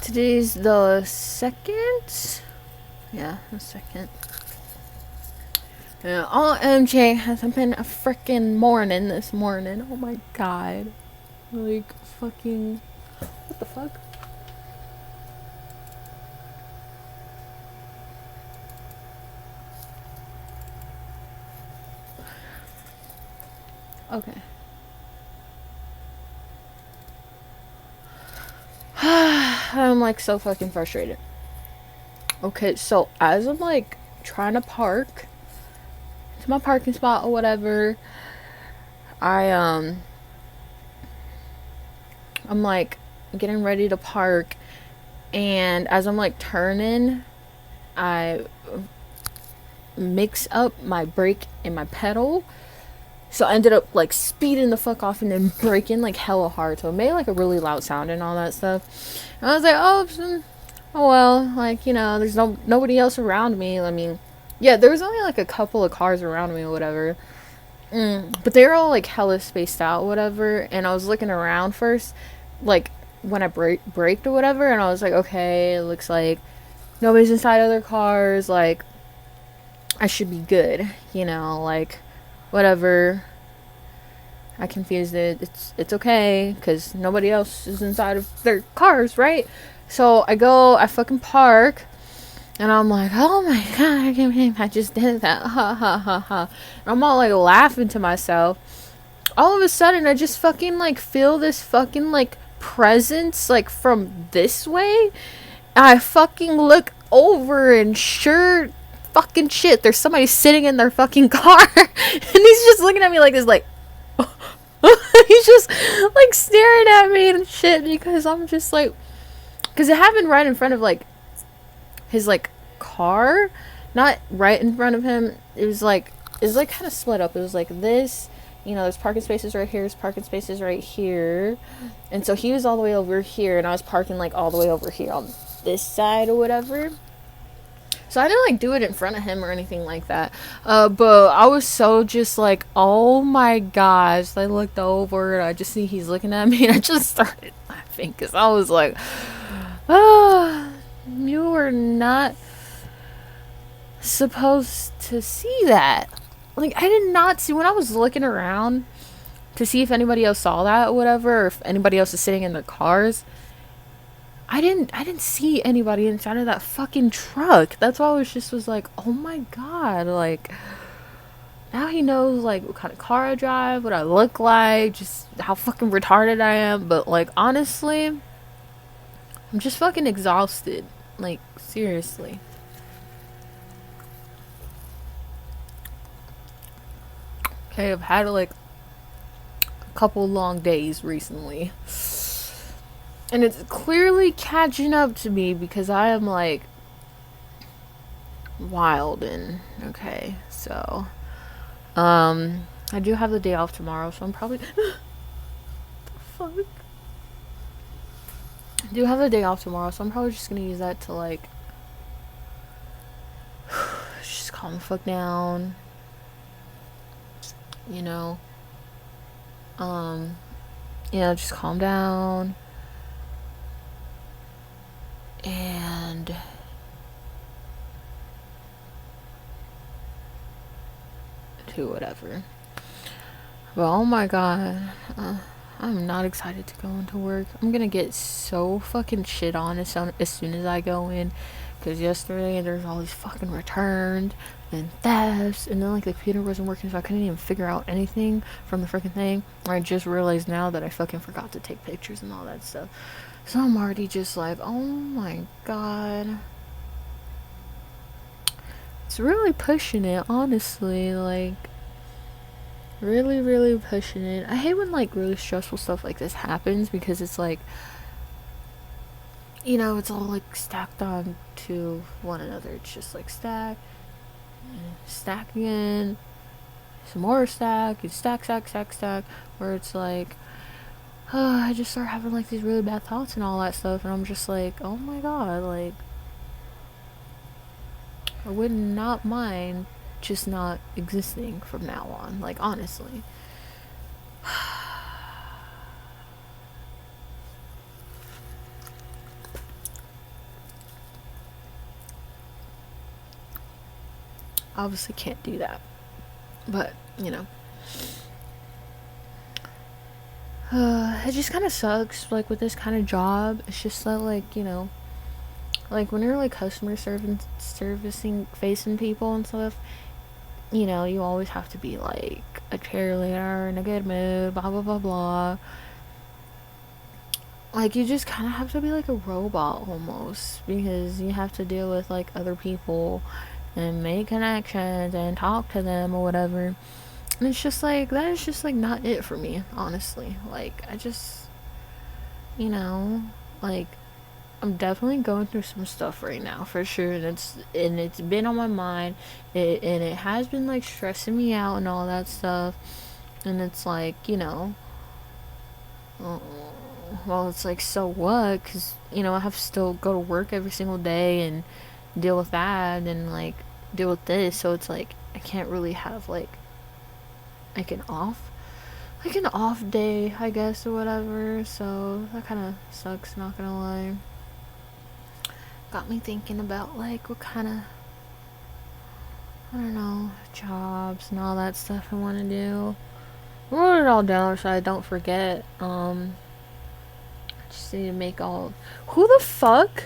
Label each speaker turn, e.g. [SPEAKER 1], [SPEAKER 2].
[SPEAKER 1] Today's the 2nd? Yeah, the 2nd. Yeah, OMG, hasn't been a freaking morning this morning. Oh my god. Like, fucking. What the fuck? Okay. I'm like so fucking frustrated. Okay, so as I'm like trying to park to my parking spot or whatever, I I'm like getting ready to park, and as I'm like turning, I mix up my brake and my pedal. So I ended up like speeding the fuck off and then braking like hella hard. So it made like a really loud sound and all that stuff. And I was like, oh well, like, you know, there's nobody else around me. I mean, yeah, there was only like a couple of cars around me or whatever. But they were all like hella spaced out, whatever. And I was looking around first, like when I braked or whatever, and I was like, okay, it looks like nobody's inside other cars. Like, I should be good, you know, like whatever. I confused it. It's okay because nobody else is inside of their cars, right? So I fucking park, and I'm like, oh my god, I can't believe I just did that, ha ha ha ha. And I'm all like laughing to myself. All of a sudden, I just fucking like feel this fucking like presence like from this way. I fucking look over, and sure fucking shit, there's somebody sitting in their fucking car, and he's just looking at me like this, like. He's just like staring at me and shit because I'm just like, because it happened right in front of like his like car, not right in front of him. It was like kind of split up. It was like this, you know, there's parking spaces right here, there's parking spaces right here, and so he was all the way over here, and I was parking like all the way over here on this side or whatever. So I didn't like do it in front of him or anything like that. But I was so just like, oh my gosh. I looked over and I just see he's looking at me, and I just started laughing because I was like, oh, you were not supposed to see that. Like, I did not see when I was looking around to see if anybody else saw that or whatever, or if anybody else is sitting in their cars. I didn't see anybody inside of that fucking truck. That's why I was like, oh my god, like now he knows like what kind of car I drive, what I look like, just how fucking retarded I am. But like honestly, I'm just fucking exhausted. Like seriously. Okay, I've had like a couple long days recently. And it's clearly catching up to me because I am like wild and okay, so I do have the day off tomorrow, so I'm probably fuck. I do have the day off tomorrow, so I'm probably just gonna use that to like just calm the fuck down. You know. Just calm down. And do whatever. But oh my god, I'm not excited to go into work. I'm gonna get so fucking shit on as soon as I go in. Because yesterday there's all these fucking returns and thefts, and then like the computer wasn't working, so I couldn't even figure out anything from the freaking thing. I just realized now that I fucking forgot to take pictures and all that stuff. So I'm already just like, oh my god. It's really pushing it, honestly. Like, really, really pushing it. I hate when like really stressful stuff like this happens because it's like, you know, it's all like stacked on to one another. It's just like stack again, some more stack, and stack, where it's like, I just start having like these really bad thoughts and all that stuff, and I'm just like, oh my god, like, I would not mind just not existing from now on, like, honestly. obviously can't do that. But, you know. It just kind of sucks, like, with this kind of job. It's just that, like, you know, like, when you're, like, servicing, facing people and stuff, you know, you always have to be, like, a cheerleader in a good mood, blah, blah, blah, blah. Like, you just kind of have to be, like, a robot, almost, because you have to deal with, like, other people and make connections and talk to them or whatever. And it's just like, that is just like not it for me, honestly. Like, I just, you know, like, I'm definitely going through some stuff right now for sure, and it's been on my mind, and it has been like stressing me out and all that stuff. And it's like, you know, uh, well, it's like, so what? Because, you know, I have to still go to work every single day and deal with that and like deal with this. So it's like I can't really have like an off day, I guess, or whatever. So that kind of sucks, not gonna lie. Got me thinking about like what kind of, I don't know, jobs and all that stuff I want to do. I wrote it all down so I don't forget. Just need to make all. Who the fuck